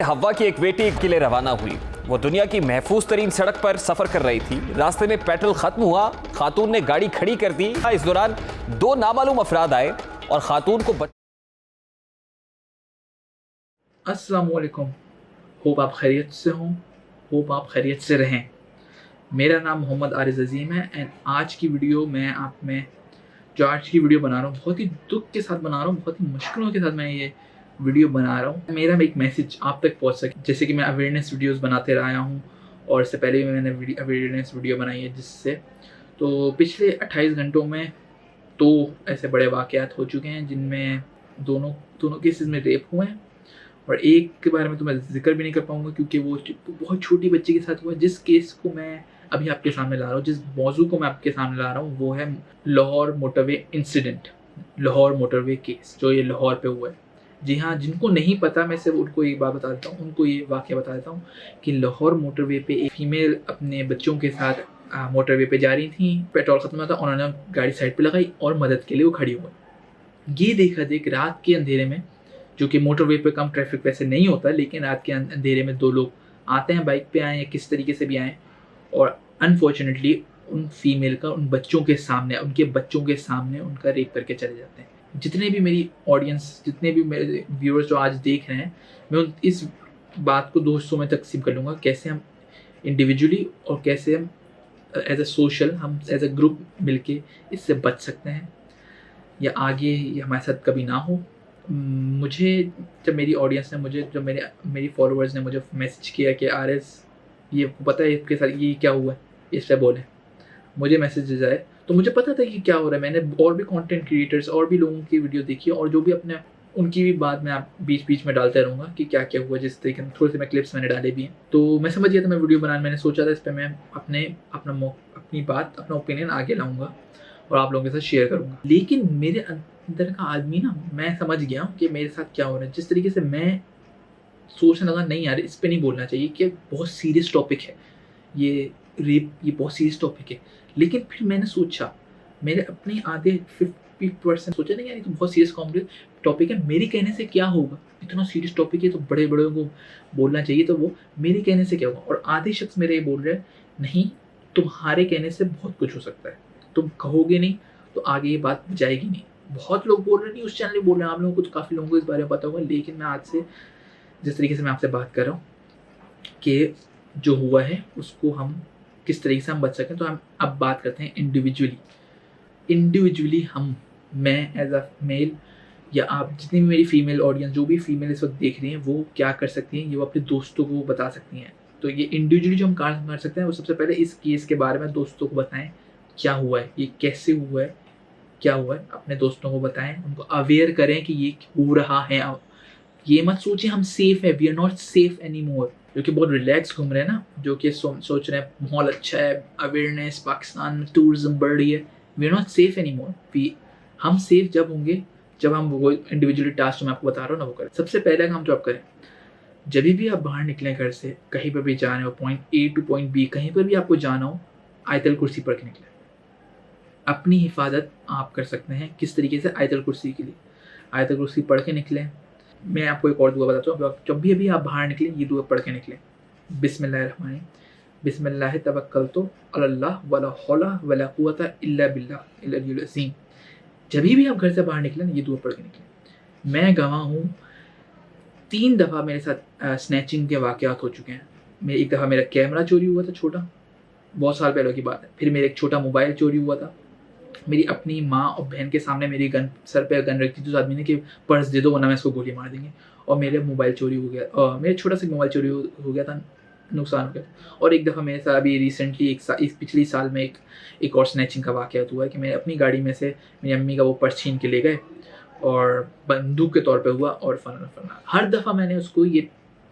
हवा की एक बेटी के लिए रवाना हुई। वो दुनिया की महफूज तरीन सड़क पर सफर कर रही थी। रास्ते में पेट्रोल खत्म हुआ, खातून ने गाड़ी खड़ी कर दी। इस दौरान दो नामालूम अफराद आए और खातून को अस्सलाम वालेकुम। होप आप खैरियत से हों, होप आप खैरियत से रहें। मेरा नाम मोहम्मद आरिज़ अज़ीम है एंड आज की वीडियो जो आज की वीडियो बना रहा हूँ बहुत ही दुख के साथ बना रहा हूँ, बहुत ही मुश्किलों के साथ मैं ये वीडियो बना रहा हूँ। मेरा एक मैसेज आप तक पहुँच सके, जैसे कि मैं अवेयरनेस वीडियोज़ बनाते रहा हूँ और इससे पहले भी मैंने अवेयरनेस वीडियो बनाई है जिससे तो पिछले 28 घंटों में 2 ऐसे बड़े वाक़यात हो चुके हैं जिनमें दोनों केसेस में रेप हुए हैं और एक के बारे में तो मैं ज़िक्र भी नहीं कर पाऊँगा क्योंकि वो बहुत छोटी बच्ची के साथ हुआ। जिस केस को मैं अभी आपके सामने ला रहा हूँ, जिस मौजू को मैं आपके सामने ला रहा हूँ वो है Lahore motorway incident, Lahore motorway case जो ये लाहौर पे हुआ है। जी हाँ, जिनको नहीं पता मैं सिर्फ उनको एक बात बता देता हूँ, उनको ये वाक़या बता देता हूँ कि लाहौर मोटरवे पे एक फ़ीमेल अपने बच्चों के साथ मोटरवे पे जा रही थी। पेट्रोल ख़त्म हुआ था, उन्होंने गाड़ी साइड पे लगाई और मदद के लिए वो खड़ी हुई। ये देखा देख रात के अंधेरे में, जो कि मोटरवे पे कम ट्रैफिक वैसे नहीं होता, लेकिन रात के अंधेरे में 2 लोग आते हैं, बाइक पे आए या किस तरीके से भी आए और अनफॉर्चुनेटली उन फीमेल का उनके बच्चों के सामने उनका रेप करके चले जाते हैं। जितने भी मेरी ऑडियंस, जितने भी मेरे व्यूअर्स जो आज देख रहे हैं, मैं इस बात को 2 हिस्सों में तकसीम कर लूँगा, कैसे हम इंडिविजुअली और कैसे हम एज अ ग्रुप मिलके इससे बच सकते हैं या आगे ये हमारे साथ कभी ना हो। मुझे जब मेरी ऑडियंस ने मेरी फॉलोअर्स ने मुझे मैसेज किया कि आरएस ये पता है इसके साथ ये क्या हुआ है, इस पे बोले, मुझे मैसेजेस आए तो मुझे पता था कि क्या हो रहा है। मैंने और भी कंटेंट क्रिएटर्स और भी लोगों की वीडियो देखी और जो भी उनकी भी बात मैं आप बीच बीच में डालते रहूँगा कि क्या क्या हुआ। जिस तरीके से थोड़े से मैं क्लिप्स मैंने डाले भी हैं, तो मैं समझ गया था मैं वीडियो बनाने, मैंने सोचा था इस पर मैं अपना ओपिनियन आगे लाऊंगा और आप लोगों के साथ शेयर करूँगा। लेकिन मेरे अंदर का आदमी ना, मैं समझ गया हूँ कि मेरे साथ क्या हो रहा है। जिस तरीके से मैं सोचने लगा नहीं यार इस पे नहीं बोलना चाहिए कि बहुत सीरियस टॉपिक है ये रेप, ये बहुत सीरियस टॉपिक है। लेकिन फिर मैंने सोचा, मेरे अपने आधे 50% सोचा नहीं यार ये तो बहुत सीरियस कॉम्प्लेक्स टॉपिक है, मेरे कहने से क्या होगा, इतना सीरियस टॉपिक है तो बड़े बड़ों को बोलना चाहिए, तो वो मेरे कहने से क्या होगा। और आधे शख्स मेरे ये बोल रहे हैं नहीं तुम्हारे कहने से बहुत कुछ हो सकता है, तुम कहोगे नहीं तो आगे ये बात जाएगी नहीं। बहुत लोग बोल रहे हैं, न्यूज़ चैनल बोल रहे हैं, आप लोगों को तो काफ़ी लोगों को इस बारे में पता होगा। लेकिन मैं आज से जिस तरीके से मैं आपसे बात कर रहा हूँ कि जो हुआ है उसको हम किस तरीके से हम बच सकें, तो हम अब बात करते हैं इंडिविजुअली मैं एज अ मेल या आप जितनी भी मेरी फीमेल ऑडियंस, जो भी फीमेल इस वक्त देख रही हैं, वो क्या कर सकती हैं, ये वो अपने दोस्तों को बता सकती हैं। तो ये इंडिविजुअली जो हम काम कर सकते हैं वो सबसे पहले इस केस के बारे में दोस्तों को बताएं, क्या हुआ है, ये कैसे हुआ है, क्या हुआ है, अपने दोस्तों को बताएं, उनको अवेयर करें कि ये हो रहा है। ये मत सोचिए हम सेफ है, we are not safe any more, जो कि बहुत रिलैक्स घूम रहे हैं ना, जो कि सोच रहे हैं माहौल अच्छा है, अवेयरनेस, पाकिस्तान में टूरिज्म बढ़ रही है। We are not safe any more. हम सेफ जब होंगे जब हम वो इंडिविजुअली टास्क जो मैं आपको बता रहा हूँ ना वो करें। सबसे पहले काम जो आप करें, जब भी आप बाहर निकलें घर से, कहीं पर भी जाना हो, point A to point B, कहीं पर भी आपको जाना हो, आयतल कुर्सी पढ़ के निकलें। अपनी हिफाजत आप कर सकते हैं किस तरीके से, आयतल कुर्सी के लिए आयतल कुर्सी पढ़ के निकलें। मैं आपको एक और दुआ बताता हूँ, जब भी आप बाहर निकलें ये दुआ पढ़ के निकलें, बिस्मिल्लाह तवक्कलतु अलल्लाह वला हौला वला कुव्वता इल्ला बिल्लाह अल अज़ीम। जब भी आप घर से बाहर निकलें ये दुआ पढ़ के निकलें। मैं गवाह हूँ, 3 दफ़ा मेरे साथ स्नैचिंग के वाक़यात हो चुके हैं। एक दफ़ा मेरा कैमरा चोरी हुआ था छोटा, बहुत साल पहले की बात है। फिर मेरा एक छोटा मोबाइल चोरी हुआ था। मेरी अपनी माँ और बहन के सामने मेरी सर पे गन रखी थी उस आदमी ने कि पर्स दे दो वरना मैं इसको गोली मार देंगे, और मेरे मोबाइल चोरी हो गया, मेरा छोटा सा मोबाइल चोरी हो गया था, नुकसान हो गया। और एक दफ़ा मेरे साथ अभी रिसेंटली पिछले साल में एक और स्नैचिंग का वाक़या हुआ है कि मैं अपनी गाड़ी में से मेरी अम्मी का वो पर्स छीन के ले गए और बंदूक के तौर पे हुआ और फलाना। हर दफ़ा मैंने उसको ये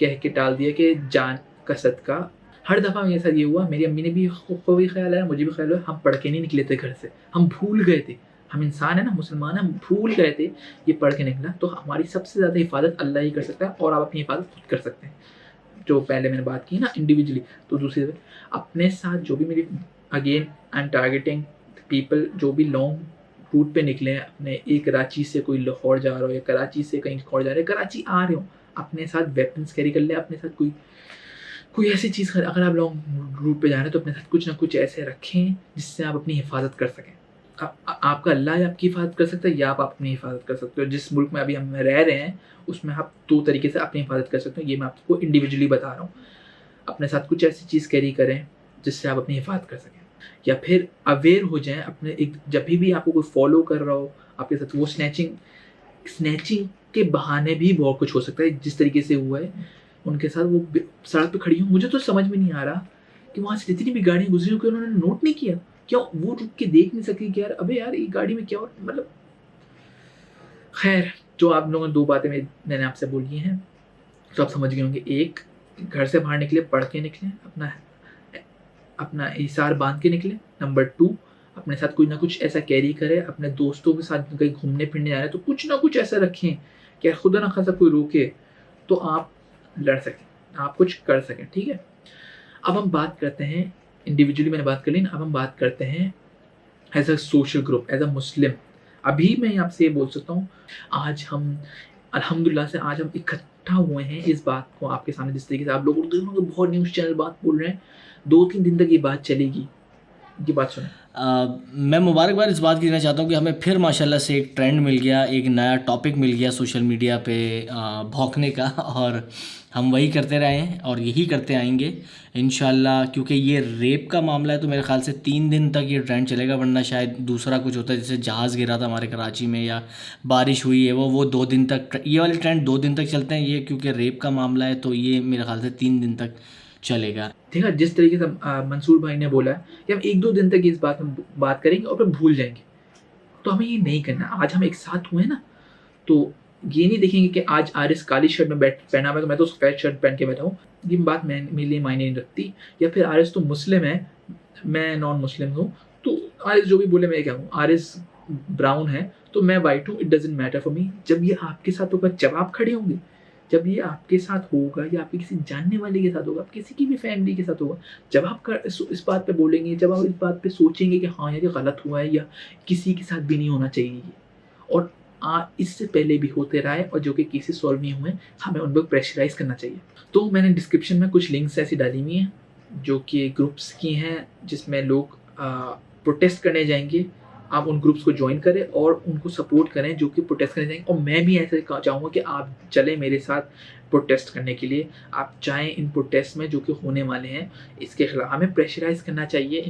कह के टाल दिया कि जान का सदका। हर दफ़ा मेरे साथ ये हुआ, मेरी अम्मी ने भी को भी ख्याल आया, मुझे भी ख्याल हुआ, हम पढ़ के नहीं निकले थे घर से, हम भूल गए थे। हम इंसान है ना, मुसलमान, हम भूल गए थे ये पढ़ के निकला। तो हमारी सबसे ज़्यादा हिफाजत अल्लाह ही कर सकता है और आप अपनी हिफाजत खुद कर सकते हैं। जो पहले मैंने बात की ना इंडिविजुअली, तो दूसरी अपने साथ जो भी मेरी, again I am targeting people जो भी लॉन्ग रूट पे निकले हैं, अपने एक कराची से कोई लाहौर जा रहा हो या कराची से कहीं और जा रहे हैं, कराची आ रहे हो, अपने साथ वेपन्स कैरी कर लें, अपने साथ कोई ऐसी चीज़, अगर आप लॉन्ग रूट पे जा रहे हैं तो अपने साथ कुछ ना कुछ ऐसे रखें जिससे आप अपनी हिफाजत कर सकें। आपका अल्लाह आपकी हिफाजत कर सकता है या आप अपनी हिफाजत कर सकते हो। जिस मुल्क में अभी हम रह रहे हैं उसमें आप 2 तरीके से अपनी हिफाजत कर सकते हो, ये मैं आपको इंडिविजुअली बता रहा हूँ। अपने साथ कुछ ऐसी चीज़ कैरी करें जिससे आप अपनी हिफाजत कर सकें, या फिर अवेयर हो जाएं अपने एक, जब भी आपको कोई फॉलो कर रहा हो आपके साथ, वो स्नैचिंग के बहाने भी बहुत कुछ हो सकता है। जिस तरीके से हुआ है उनके साथ, वो सड़क पे खड़ी हूँ, मुझे तो समझ में नहीं आ रहा कि वहाँ से जितनी भी गाड़ियाँ गुजरी हो कि उन्होंने नोट नहीं किया, क्या वो रुक के देख नहीं सके कि यार अबे यार ये गाड़ी में क्या, और मतलब खैर, जो आप लोगों ने 2 बातें मैंने आपसे बोली हैं तो आप समझ गए होंगे। एक, घर से बाहर निकले पढ़ के निकलें, अपना इशार बांध के निकलें। नंबर 2, अपने साथ कुछ ना कुछ ऐसा कैरी करें, अपने दोस्तों के साथ कहीं घूमने फिरने जा रहे हैं तो कुछ ना कुछ ऐसा रखें कि खुदा ना खासा कोई रोके तो आप लड़ सकें, आप कुछ कर सकें, ठीक है। अब हम बात करते हैं, इंडिविजुअली मैंने बात कर ली ना, अब हम बात करते हैं as a social group, as a Muslim. अभी मैं आपसे ये बोल सकता हूँ, आज हम अल्हम्दुलिल्लाह से आज हम इकट्ठा हुए हैं इस बात को आपके सामने, जिस तरीके से आप लोग उर्दू में बहुत न्यूज़ चैनल बात बोल रहे हैं, 2-3 दिन तक ये बात चलेगी। ये बात सुने, मैं मुबारकबाद इस बात की देना चाहता हूँ कि हमें फिर माशाल्लाह से एक ट्रेंड मिल गया, एक नया टॉपिक मिल गया सोशल मीडिया पे भौंकने का, और हम वही करते रहे हैं और यही करते आएंगे इंशाल्लाह। क्योंकि ये रेप का मामला है तो मेरे ख्याल से 3 दिन तक ये ट्रेंड चलेगा, वरना शायद दूसरा कुछ होता है, जैसे जहाज़ गिरा था हमारे कराची में या बारिश हुई है वो 2 दिन तक, ये वाले ट्रेंड 2 दिन तक चलते हैं। ये क्योंकि रेप का मामला है तो ये मेरे ख्याल से 3 दिन तक चलेगा। ठीक है। जिस तरीके से मंसूर भाई ने बोला है कि हम 1-2 दिन तक इस बात में बात करेंगे और फिर भूल जाएंगे, तो हमें ये नहीं करना। आज हम एक साथ हुए ना, तो ये नहीं देखेंगे कि आज आरिस काली शर्ट में पहना हुआ है तो मैं तो सफ़ेद शर्ट पहन के बैठा हूँ, ये बात मेरे लिए मायने नहीं रखती। या फिर आरिस तो मुस्लिम है, मैं नॉन मुस्लिम हूँ, तो आरिस जो भी बोले मैं क्या हूँ, आरिस ब्राउन है तो मैं वाइट हूँ, it doesn't matter for me. जब ये आपके साथ होगा, जब आप खड़े होंगे, जब ये आपके साथ होगा या आपके किसी जानने वाले के साथ होगा, आप किसी की भी फैमिली के साथ होगा, जब आप इस बात पे बोलेंगे, जब आप इस बात पे सोचेंगे कि हाँ यार ये गलत हुआ है या किसी के साथ भी नहीं होना चाहिए ये, और इससे पहले भी होते रहा है और जो कि केसेस सॉल्व नहीं हुए, हमें उन पर प्रेशराइज करना चाहिए। तो मैंने डिस्क्रिप्शन में कुछ लिंक्स ऐसी डाली हुई हैं जो कि ग्रुप्स की हैं जिसमें लोग प्रोटेस्ट करने जाएंगे। आप उन ग्रुप्स को ज्वाइन करें और उनको सपोर्ट करें जो कि प्रोटेस्ट करने जाएंगे, और मैं भी ऐसे चाहूँगा कि आप चलें मेरे साथ प्रोटेस्ट करने के लिए। आप चाहें इन प्रोटेस्ट में जो कि होने वाले हैं इसके खिलाफ हमें प्रेशराइज करना चाहिए।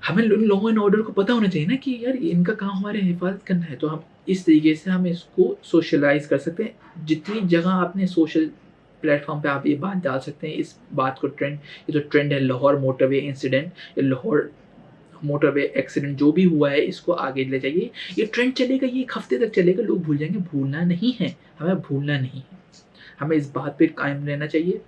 हमें लॉ एंड ऑर्डर को पता होना चाहिए ना कि यार इनका काम हमारे हिफाजत करना है, तो हम इस तरीके से हम इसको सोशलाइज कर सकते हैं। जितनी जगह आपने सोशल प्लेटफॉर्म पे आप ये बात डाल सकते हैं, इस बात को ट्रेंड, ये तो ट्रेंड है लाहौर मोटरवे इंसिडेंट या लाहौर मोटरवे एक्सीडेंट जो भी हुआ है, इसको आगे ले जाइए। ये ट्रेंड चलेगा, ये 1 हफ्ते तक चलेगा, लोग भूल जाएंगे। भूलना नहीं है, हमें भूलना नहीं है, हमें इस बात पे कायम रहना चाहिए,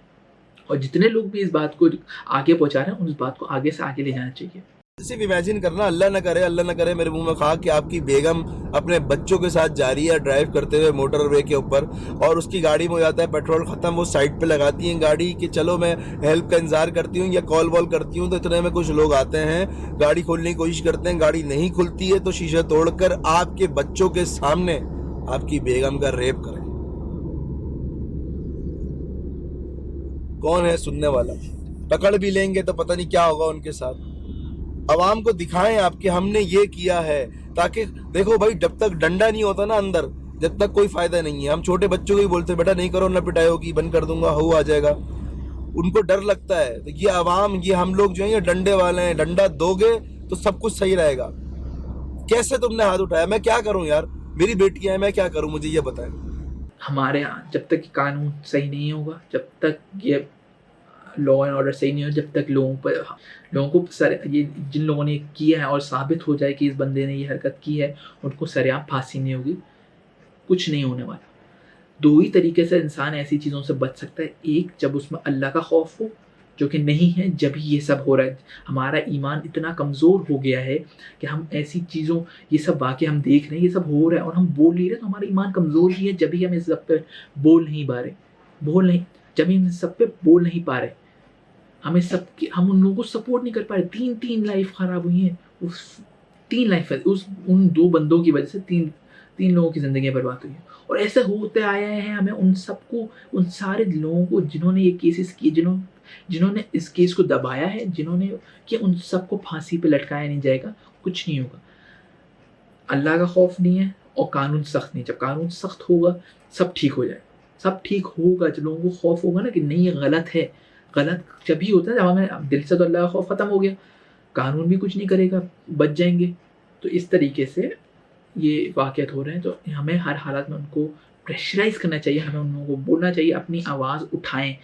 और जितने लोग भी इस बात को आगे पहुंचा रहे हैं उस बात को आगे से आगे ले जाना चाहिए। सिर्फ इमेजिन करना, अल्लाह न करे मेरे मुंह में खा कि आपकी बेगम अपने बच्चों के साथ जा रही है ड्राइव करते हुए मोटरवे के ऊपर, और उसकी गाड़ी में हो जाता है पेट्रोल ख़त्म, वो साइड पे लगाती हैं गाड़ी कि चलो मैं हेल्प का इंतजार करती हूँ या कॉल वॉल करती हूँ, तो इतने में कुछ लोग आते हैं, गाड़ी खोलने की कोशिश करते हैं, गाड़ी नहीं खुलती है तो शीशे तोड़कर आपके बच्चों के सामने आपकी बेगम का रेप करें। कौन है सुनने वाला? पकड़ भी लेंगे तो पता नहीं क्या होगा उनके साथ। अवाम को दिखाएं आपके हमने ये किया है, ताकि देखो भाई जब तक डंडा नहीं होता ना अंदर, जब तक कोई फायदा नहीं है। हम छोटे बच्चों को ही बोलते बेटा नहीं करो ना पिटाई होगी, बंद कर दूंगा, हो आ जाएगा, उनको डर लगता है। तो ये अवाम, ये हम लोग जो है ये डंडे वाले हैं, डंडा दोगे तो सब कुछ सही रहेगा। कैसे तुमने हाथ उठाया? मैं क्या करूं यार, मेरी बेटी है, मैं क्या करूं, मुझे ये बताएं। हमारे यहाँ जब तक कानून सही नहीं होगा, जब तक ये लॉ एंड ऑर्डर सही नहीं हो, जब तक लोगों को ये जिन लोगों ने किया है और साबित हो जाए कि इस बंदे ने ये हरकत की है, उनको सरेआम फांसी नहीं होगी, कुछ नहीं होने वाला। 2 ही तरीके से इंसान ऐसी चीज़ों से बच सकता है। एक, जब उसमें अल्लाह का खौफ हो, जो कि नहीं है, जब ही ये सब हो रहा है। हमारा ईमान इतना कमज़ोर हो गया है कि हम ऐसी चीज़ों, ये सब वाक़े हम देख रहे हैं, ये सब हो रहा है और हम बोल नहीं रहे, तो हमारा ईमान कमज़ोर ही है। जब ही हम इस सब पे बोल नहीं पा रहे, जब हम इस सब पे बोल नहीं पा रहे, हम उन लोगों को सपोर्ट नहीं कर पा रहे। 3 लाइफ ख़राब हुई हैं, उस 3 लाइफ उन 2 बंदों की वजह से 3 3 लोगों की ज़िंदगी बर्बाद हुई है। और ऐसा होते आया है, हमें उन सबको, उन सारे लोगों को जिन्होंने ये केसेस किए, जिन्होंने इस केस को दबाया है, जिन्होंने कि उन सबको फांसी पे लटकाया नहीं जाएगा, कुछ नहीं होगा। अल्लाह का खौफ नहीं है और कानून सख्त नहीं। जब कानून सख्त होगा सब ठीक हो जाएगा, सब ठीक होगा। जब लोगों को खौफ होगा ना कि नहीं ये गलत है, गलत जब ही होता है जब हमें दिल से, तो अल्लाह का खौफ ख़त्म हो गया, कानून भी कुछ नहीं करेगा, बच जाएंगे। तो इस तरीके से ये वाक़यात हो रहे हैं। तो हमें हर हालत में उनको प्रेशराइज़ करना चाहिए, हमें उन लोगों को बोलना चाहिए, अपनी आवाज़ उठाएं,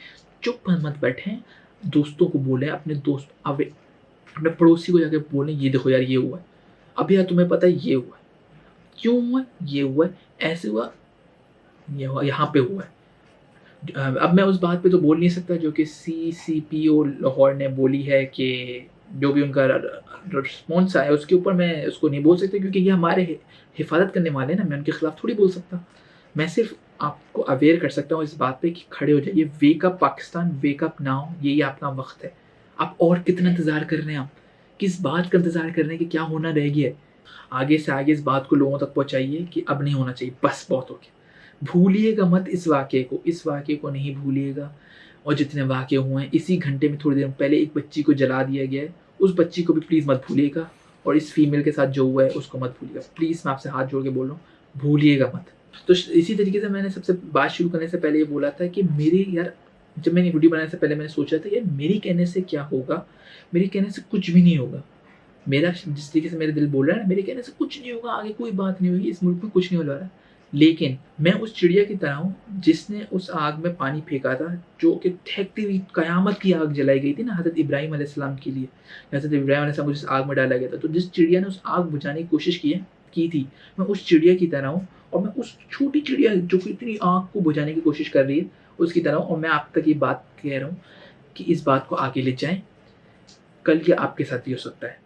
चुप मत बैठें, दोस्तों को बोलें, अपने पड़ोसी को जाके बोलें, ये देखो यार ये हुआ है, अब यार तुम्हें पता है ये हुआ है, क्यों हुआ, ये हुआ है, ऐसे हुआ, ये हुआ, यहाँ पे हुआ है। अब मैं उस बात पे तो बोल नहीं सकता जो कि CCPO लाहौर ने बोली है, कि जो भी उनका रिस्पॉन्स आया उसके ऊपर मैं उसको नहीं बोल सकता, क्योंकि ये हमारे हिफाजत करने वाले हैं ना, मैं उनके खिलाफ थोड़ी बोल सकता। मैं सिर्फ आपको अवेयर कर सकता हूँ इस बात पे कि खड़े हो जाइए, wake up Pakistan, wake up now, यही आपका वक्त है। आप और कितना इंतज़ार कर रहे हैं, आप किस बात का इंतज़ार कर रहे हैं कि क्या होना रह गया है। आगे से आगे इस बात को लोगों तक पहुँचाइए कि अब नहीं होना चाहिए, बस बहुत हो गया। भूलिएगा मत इस वाक़े को नहीं भूलिएगा। और जितने वाक़े हुए हैं, इसी घंटे में थोड़ी देर पहले एक बच्ची को जला दिया गया है, उस बच्ची को भी प्लीज़ मत भूलिएगा। और इस फीमेल के साथ जो हुआ है उसको मत भूलिएगा, प्लीज़। मैं आपसे हाथ जोड़ के बोल रहा हूँ, भूलिएगा मत। तो इसी तरीके से मैंने सबसे बात शुरू करने से पहले ये बोला था कि मेरी यार, जब मैंने वीडियो बनाने से पहले मैंने सोचा था यार मेरी कहने से क्या होगा, मेरे कहने से कुछ भी नहीं होगा। मेरा जिस तरीके से मेरे दिल बोल रहा है ना, मेरे कहने से कुछ नहीं होगा, आगे कोई बात नहीं होगी, इस मुल्क में कुछ नहीं हो रहा है। लेकिन मैं उस चिड़िया की तरह हूँ जिसने उस आग में पानी फेंका था, जो कि ठहरती हुई क़यामत की आग जलाई गई थी ना हज़रत इब्राहीम अलैहिस्सलाम के लिए। हज़रत इब्राहीम अलैहिस्सलाम को जिस आग में डाला गया था, तो जिस चिड़िया ने उस आग बुझाने की कोशिश की थी, मैं उस चिड़िया की तरह हूँ। और मैं उस छोटी चिड़िया जो कि इतनी आग को बुझाने की कोशिश कर रही है उसकी तरह हूँ। और मैं आप तक ये बात कह रहा हूँ कि इस बात को आगे ले जाएँ, कल ये आपके साथ भी हो सकता है।